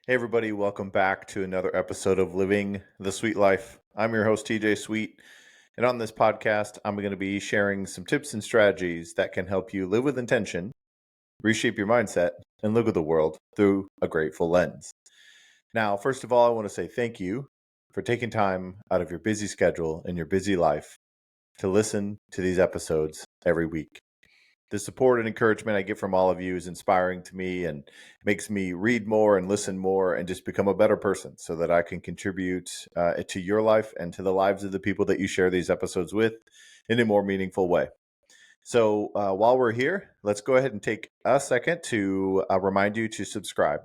Hey, everybody, welcome back to another episode of Living the Sweet Life. I'm your host, TJ Sweet, and on this podcast, I'm going to be sharing some tips and strategies that can help you live with intention, reshape your mindset, and look at the world through a grateful lens. Now, first of all, I want to say thank you for taking time out of your busy schedule and your busy life to listen to these episodes every week. The support and encouragement I get from all of you is inspiring to me and makes me read more and listen more and just become a better person so that I can contribute to your life and to the lives of the people that you share these episodes with in a more meaningful way. So while we're here, let's go ahead and take a second to remind you to subscribe.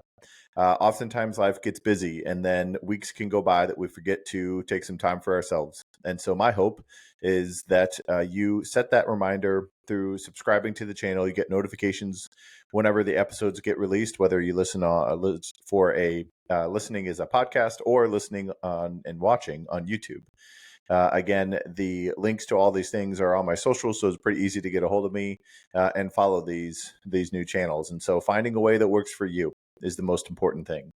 Oftentimes life gets busy and then weeks can go by that we forget to take some time for ourselves. And so my hope is that you set that reminder through subscribing to the channel. You get notifications whenever the episodes get released, whether you listen for a listening as a podcast or listening on and watching on YouTube. Again, the links to all these things are on my socials, so it's pretty easy to get a hold of me and follow these new channels. And so finding a way that works for you is the most important thing.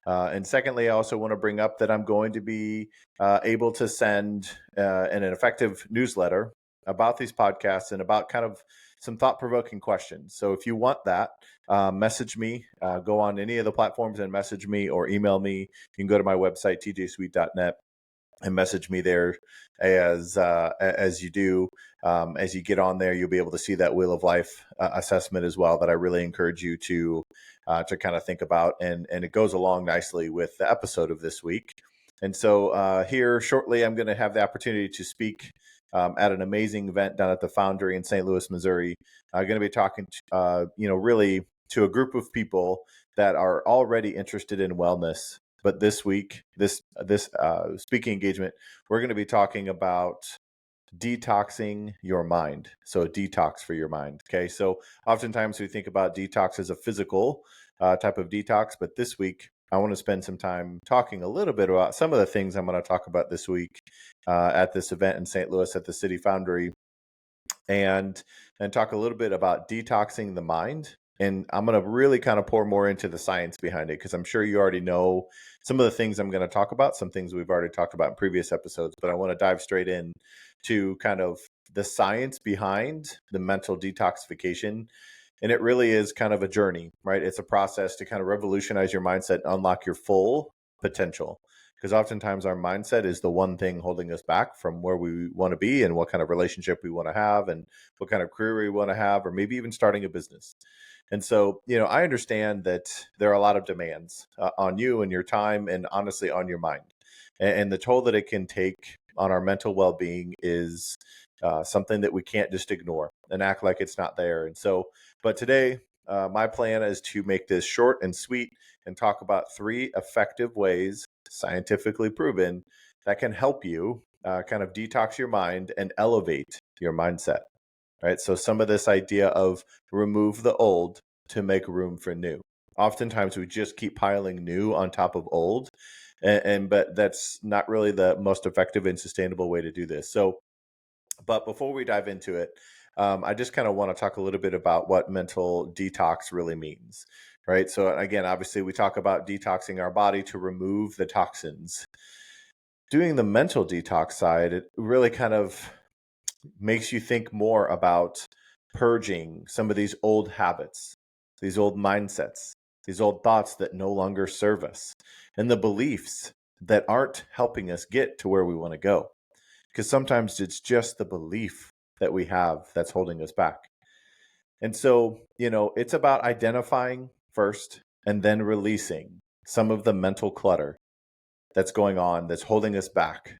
And secondly, I also want to bring up that I'm going to be able to send an effective newsletter about these podcasts and about kind of some thought-provoking questions. So if you want that, message me, go on any of the platforms and message me or email me. You can go to my website, tjsweet.net. And message me there as you do. As you get on there, you'll be able to see that Wheel of Life assessment as well that I really encourage you to kind of think about. And it goes along nicely with the episode of this week. And so here shortly, I'm going to have the opportunity to speak at an amazing event down at the Foundry in St. Louis, Missouri. I'm going to be talking, really to a group of people that are already interested in wellness. But this week, this speaking engagement, we're going to be talking about detoxing your mind. So a detox for your mind. Okay. So oftentimes we think about detox as a physical type of detox, but this week I want to spend some time talking a little bit about some of the things I'm going to talk about this week at this event in St. Louis at the City Foundry, and talk a little bit about detoxing the mind. And I'm going to really kind of pour more into the science behind it because I'm sure you already know some of the things I'm going to talk about, some things we've already talked about in previous episodes, but I want to dive straight in to kind of the science behind the mental detoxification. And it really is kind of a journey, right? It's a process to kind of revolutionize your mindset and unlock your full potential. Because oftentimes our mindset is the one thing holding us back from where we want to be and what kind of relationship we want to have and what kind of career we want to have, or maybe even starting a business. And so, I understand that there are a lot of demands on you and your time and honestly on your mind. And the toll that it can take on our mental well being is something that we can't just ignore and act like it's not there. And so, but today, my plan is to make this short and sweet and talk about 3 effective ways, scientifically proven, that can help you kind of detox your mind and elevate your mindset. Right. So some of this idea of remove the old to make room for new. Oftentimes we just keep piling new on top of old. But that's not really the most effective and sustainable way to do this. So, but before we dive into it, I just kind of want to talk a little bit about what mental detox really means. Right. So again, obviously we talk about detoxing our body to remove the toxins. Doing the mental detox side, it really kind of makes you think more about purging some of these old habits, these old mindsets, these old thoughts that no longer serve us, and the beliefs that aren't helping us get to where we want to go. Because sometimes it's just the belief that we have that's holding us back. And so, it's about identifying first and then releasing some of the mental clutter that's going on that's holding us back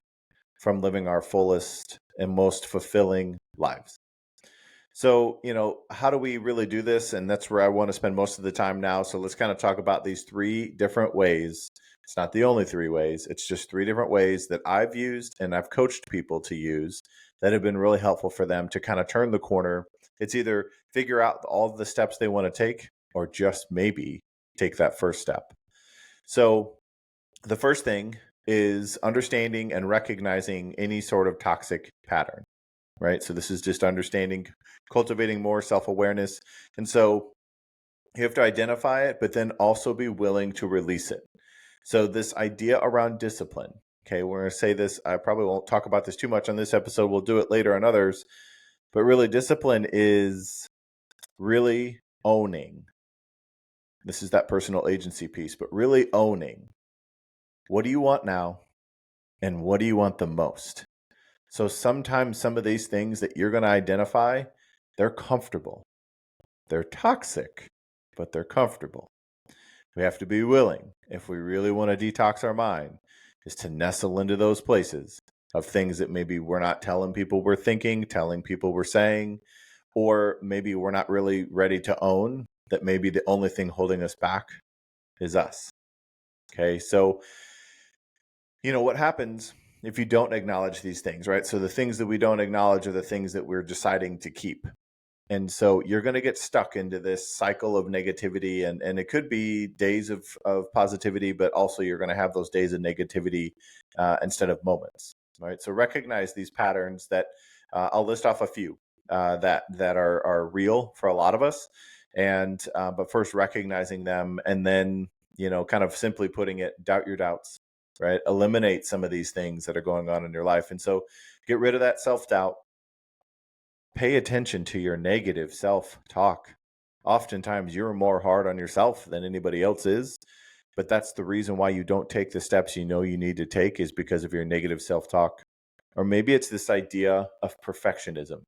from living our fullest and most fulfilling lives. So, how do we really do this? And that's where I want to spend most of the time now. So let's kind of talk about these 3 different ways. It's not the only 3 ways. It's just 3 different ways that I've used and I've coached people to use that have been really helpful for them to kind of turn the corner. It's either figure out all the steps they want to take or just maybe take that first step. So the first thing is understanding and recognizing any sort of toxic pattern, right? So this is just understanding, cultivating more self-awareness. And so you have to identify it, but then also be willing to release it. So this idea around discipline, okay, we're going to say this. I probably won't talk about this too much on this episode. We'll do it later on others. But really, discipline is really owning. This is that personal agency piece, but really owning. What do you want now? And what do you want the most? So sometimes some of these things that you're going to identify, they're comfortable. They're toxic, but they're comfortable. We have to be willing, if we really want to detox our mind, is to nestle into those places of things that maybe we're not telling people we're thinking, telling people we're saying, or maybe we're not really ready to own that maybe the only thing holding us back is us. Okay, so what happens if you don't acknowledge these things, right? So the things that we don't acknowledge are the things that we're deciding to keep. And so you're going to get stuck into this cycle of negativity, and it could be days of positivity, but also you're going to have those days of negativity instead of moments, right? So recognize these patterns that I'll list off a few that are real for a lot of us. And but first recognizing them, and then kind of simply putting it, doubt your doubts, right? Eliminate some of these things that are going on in your life. And so get rid of that self-doubt. Pay attention to your negative self-talk. Oftentimes you're more hard on yourself than anybody else is, but that's the reason why you don't take the steps you know you need to take, is because of your negative self-talk. Or maybe it's this idea of perfectionism,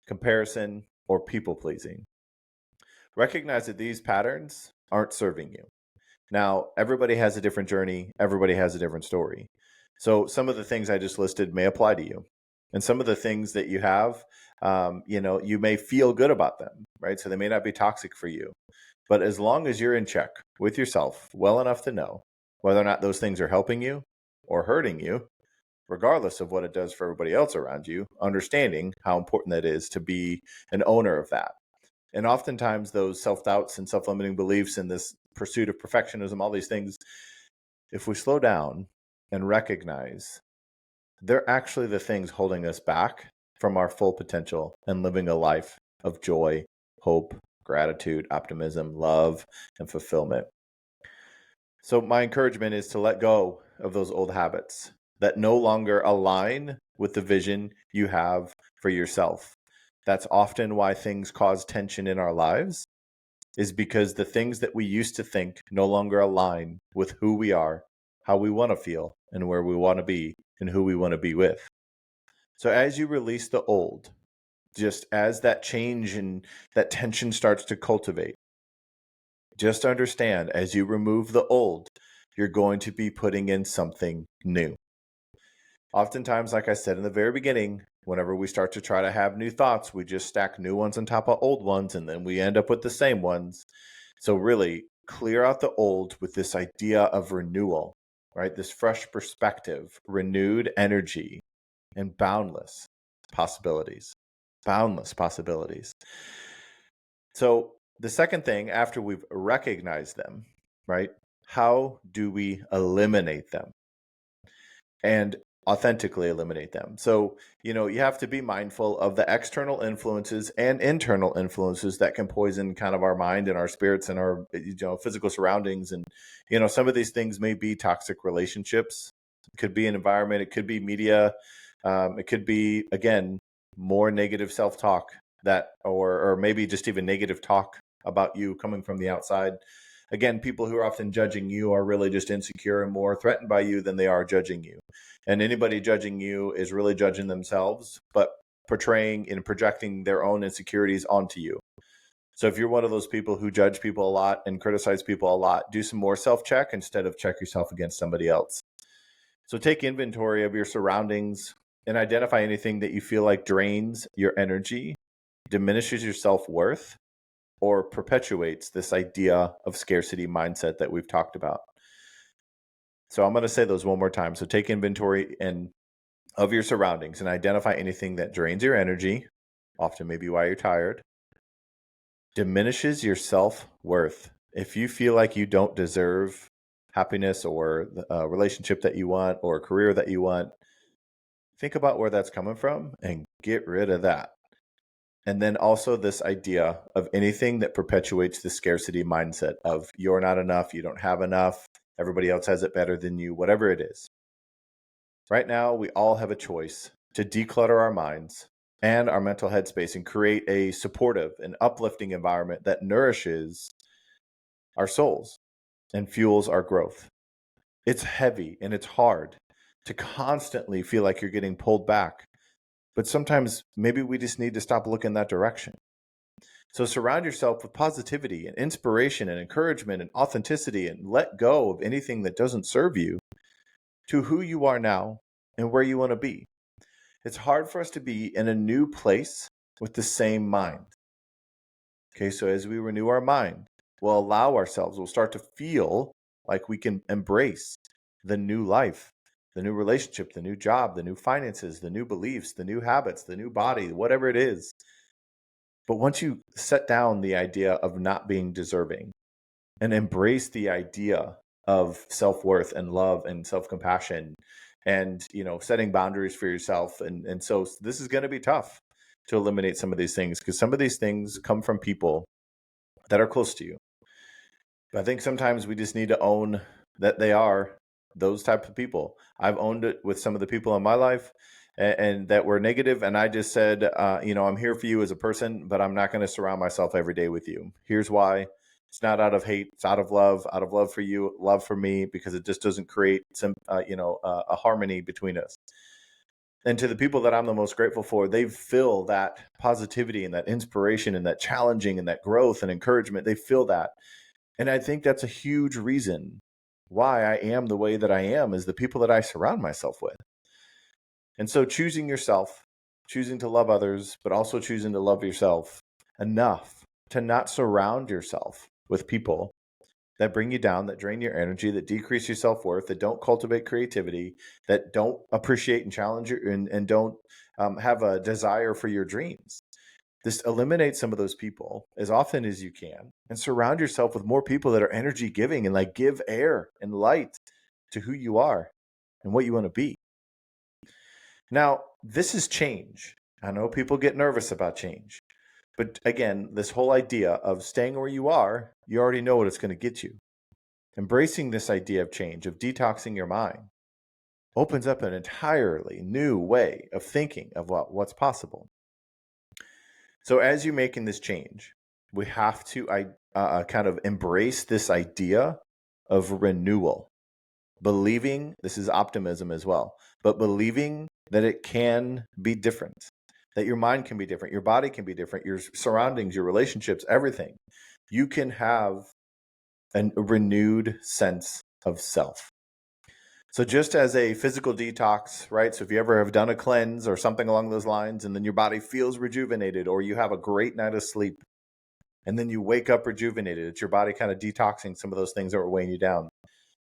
comparison, or people-pleasing. Recognize that these patterns aren't serving you. Now, everybody has a different journey. Everybody has a different story. So some of the things I just listed may apply to you. And some of the things that you have, you may feel good about them, right? So they may not be toxic for you. But as long as you're in check with yourself well enough to know whether or not those things are helping you or hurting you, regardless of what it does for everybody else around you, understanding how important that is to be an owner of that. And oftentimes those self-doubts and self-limiting beliefs and this pursuit of perfectionism, all these things, if we slow down and recognize they're actually the things holding us back from our full potential and living a life of joy, hope, gratitude, optimism, love, and fulfillment. So my encouragement is to let go of those old habits that no longer align with the vision you have for yourself. That's often why things cause tension in our lives, is because the things that we used to think no longer align with who we are, how we want to feel, and where we want to be, and who we want to be with. So as you release the old, just as that change and that tension starts to cultivate, just understand, as you remove the old, you're going to be putting in something new. Oftentimes, like I said in the very beginning, whenever we start to try to have new thoughts, we just stack new ones on top of old ones, and then we end up with the same ones. So really clear out the old with this idea of renewal, right? This fresh perspective, renewed energy, and boundless possibilities. Boundless possibilities. So the second thing, after we've recognized them, right? How do we eliminate them and authentically eliminate them? So, you have to be mindful of the external influences and internal influences that can poison kind of our mind and our spirits and our, physical surroundings. And, some of these things may be toxic relationships. It could be an environment. It could be media. It could be, again, more negative self-talk or maybe just even negative talk about you coming from the outside. Again, people who are often judging you are really just insecure and more threatened by you than they are judging you. And anybody judging you is really judging themselves, but portraying and projecting their own insecurities onto you. So if you're one of those people who judge people a lot and criticize people a lot, do some more self-check instead of check yourself against somebody else. So take inventory of your surroundings and identify anything that you feel like drains your energy, diminishes your self-worth, or perpetuates this idea of scarcity mindset that we've talked about. So I'm going to say those one more time. So take inventory of your surroundings and identify anything that drains your energy, often maybe why you're tired, diminishes your self-worth. If you feel like you don't deserve happiness or a relationship that you want or a career that you want, think about where that's coming from and get rid of that. And then also this idea of anything that perpetuates the scarcity mindset of you're not enough, you don't have enough, everybody else has it better than you, whatever it is. Right now, we all have a choice to declutter our minds and our mental headspace and create a supportive and uplifting environment that nourishes our souls and fuels our growth. It's heavy and it's hard to constantly feel like you're getting pulled back, but sometimes maybe we just need to stop looking that direction. So surround yourself with positivity and inspiration and encouragement and authenticity, and let go of anything that doesn't serve you to who you are now and where you want to be. It's hard for us to be in a new place with the same mind. Okay, so as we renew our mind, we'll start to feel like we can embrace the new life, the new relationship, the new job, the new finances, the new beliefs, the new habits, the new body, whatever it is. But once you set down the idea of not being deserving and embrace the idea of self-worth and love and self-compassion and, setting boundaries for yourself. And so this is going to be tough to eliminate some of these things, because some of these things come from people that are close to you. But I think sometimes we just need to own that they are those types of people. I've owned it with some of the people in my life, and that were negative. And I just said, I'm here for you as a person, but I'm not going to surround myself every day with you. Here's why. It's not out of hate. It's out of love for you, love for me, because it just doesn't create a harmony between us. And to the people that I'm the most grateful for, they feel that positivity and that inspiration and that challenging and that growth and encouragement. They feel that. And I think that's a huge reason why I am the way that I am, is the people that I surround myself with. And so choosing yourself, choosing to love others, but also choosing to love yourself enough to not surround yourself with people that bring you down, that drain your energy, that decrease your self-worth, that don't cultivate creativity, that don't appreciate and challenge you, and don't have a desire for your dreams. Just eliminate some of those people as often as you can, and surround yourself with more people that are energy giving and like give air and light to who you are and what you want to be. Now, this is change. I know people get nervous about change. But again, this whole idea of staying where you are, you already know what it's going to get you. Embracing this idea of change, of detoxing your mind, opens up an entirely new way of thinking of what's possible. So as you're making this change, we have to kind of embrace this idea of renewal. Believing, this is optimism as well, but believing that it can be different, that your mind can be different, your body can be different, your surroundings, your relationships, everything. You can have a renewed sense of self. So just as a physical detox, right? So if you ever have done a cleanse or something along those lines, and then your body feels rejuvenated, or you have a great night of sleep, and then you wake up rejuvenated, it's your body kind of detoxing some of those things that were weighing you down.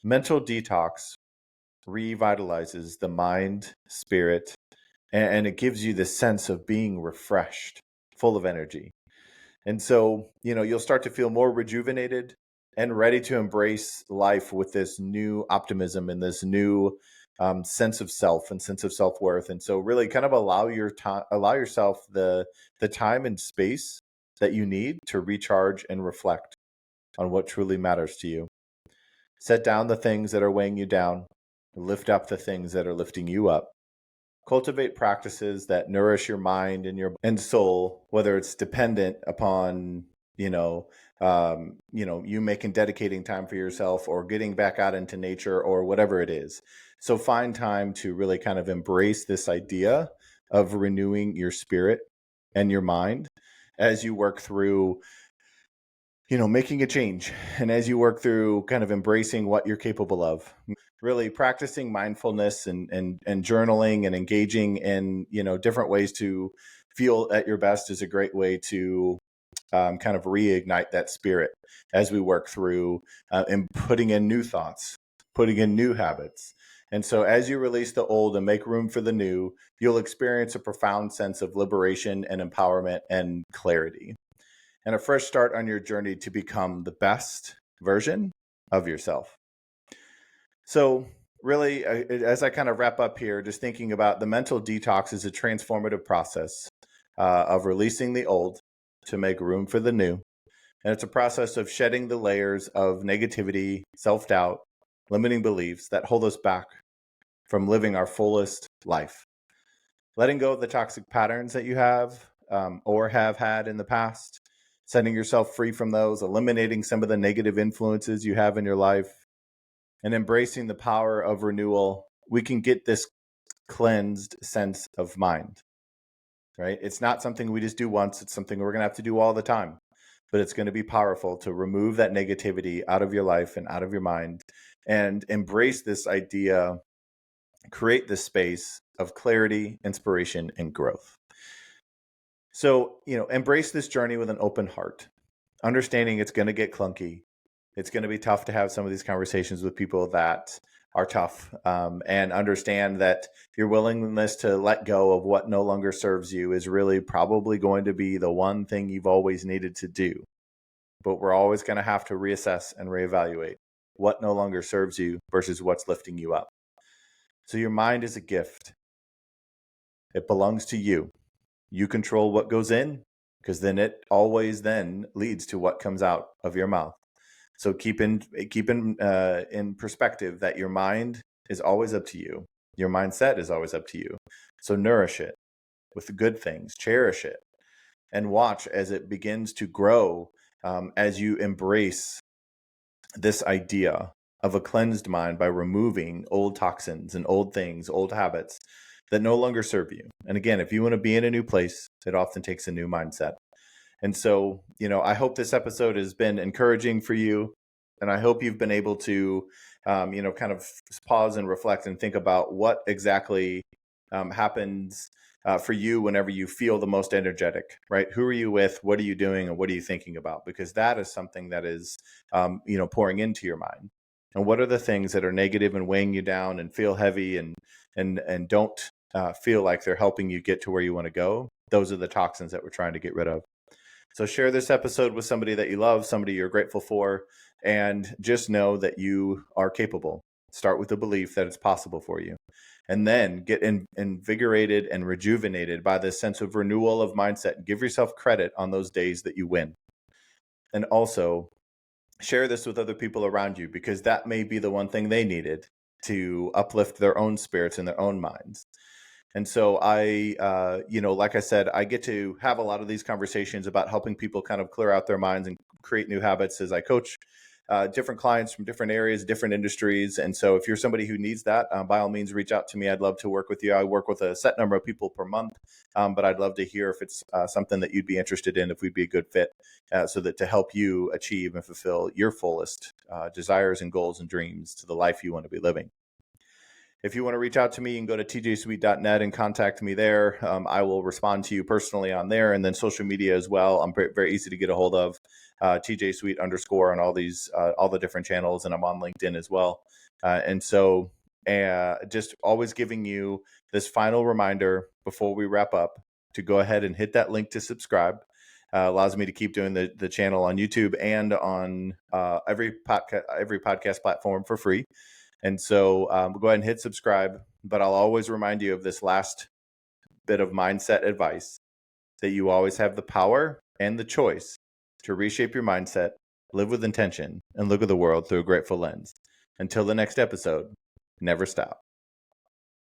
Mental detox revitalizes the mind, spirit, and it gives you this sense of being refreshed, full of energy. And so, you'll start to feel more rejuvenated and ready to embrace life with this new optimism and this new sense of self and sense of self-worth. And so really kind of allow yourself the time and space that you need to recharge and reflect on what truly matters to you. Set down the things that are weighing you down, lift up the things that are lifting you up. Cultivate practices that nourish your mind and your soul, whether it's dependent upon, you making dedicating time for yourself or getting back out into nature or whatever it is. So find time to really kind of embrace this idea of renewing your spirit and your mind as you work through making a change, and as you work through kind of embracing what you're capable of. Really practicing mindfulness and journaling and engaging in, different ways to feel at your best is a great way to kind of reignite that spirit as we work through and putting in new thoughts, putting in new habits. And so as you release the old and make room for the new, you'll experience a profound sense of liberation and empowerment and clarity, and a fresh start on your journey to become the best version of yourself. So really, as I kind of wrap up here, just thinking about the mental detox is a transformative process of releasing the old to make room for the new. And it's a process of shedding the layers of negativity, self-doubt, limiting beliefs that hold us back from living our fullest life. Letting go of the toxic patterns that you have or have had in the past, setting yourself free from those, eliminating some of the negative influences you have in your life, and embracing the power of renewal, we can get this cleansed sense of mind, right? It's not something we just do once. It's something we're going to have to do all the time, but it's going to be powerful to remove that negativity out of your life and out of your mind and embrace this idea, create this space of clarity, inspiration, and growth. So, embrace this journey with an open heart, understanding it's going to get clunky. It's going to be tough to have some of these conversations with people that are tough, and understand that your willingness to let go of what no longer serves you is really probably going to be the one thing you've always needed to do. But we're always going to have to reassess and reevaluate what no longer serves you versus what's lifting you up. So your mind is a gift. It belongs to you. You control what goes in, because then it always then leads to what comes out of your mouth. So keep in perspective that your mind is always up to you. Your mindset is always up to you. So nourish it with the good things, cherish it, and watch as it begins to grow, as you embrace this idea of a cleansed mind by removing old toxins and old things, old habits that no longer serve you. And again, if you want to be in a new place, it often takes a new mindset. And so, I hope this episode has been encouraging for you. And I hope you've been able to, kind of pause and reflect and think about what exactly happens for you whenever you feel the most energetic, right? Who are you with? What are you doing? And what are you thinking about? Because that is something that is, pouring into your mind. And what are the things that are negative and weighing you down and feel heavy and don't feel like they're helping you get to where you want to go? Those are the toxins that we're trying to get rid of. So share this episode with somebody that you love, somebody you're grateful for, and just know that you are capable. Start with the belief that it's possible for you, and then get invigorated and rejuvenated by this sense of renewal of mindset. Give yourself credit on those days that you win. And also share this with other people around you, because that may be the one thing they needed to uplift their own spirits and their own minds. And so like I said, I get to have a lot of these conversations about helping people kind of clear out their minds and create new habits as I coach different clients from different areas, different industries. And so if you're somebody who needs that, by all means, reach out to me. I'd love to work with you. I work with a set number of people per month, but I'd love to hear if it's something that you'd be interested in, if we'd be a good fit, so that to help you achieve and fulfill your fullest desires and goals and dreams to the life you want to be living. If you want to reach out to me, you can go to tjsweet.net and contact me there. I will respond to you personally on there, and then social media as well. I'm very easy to get a hold of. tjsweet_ on all the different channels, and I'm on LinkedIn as well. And so just always giving you this final reminder before we wrap up to go ahead and hit that link to subscribe. Allows me to keep doing the channel on YouTube and on every podcast platform for free. And so go ahead and hit subscribe, but I'll always remind you of this last bit of mindset advice, that you always have the power and the choice to reshape your mindset, live with intention, and look at the world through a grateful lens. Until the next episode, never stop.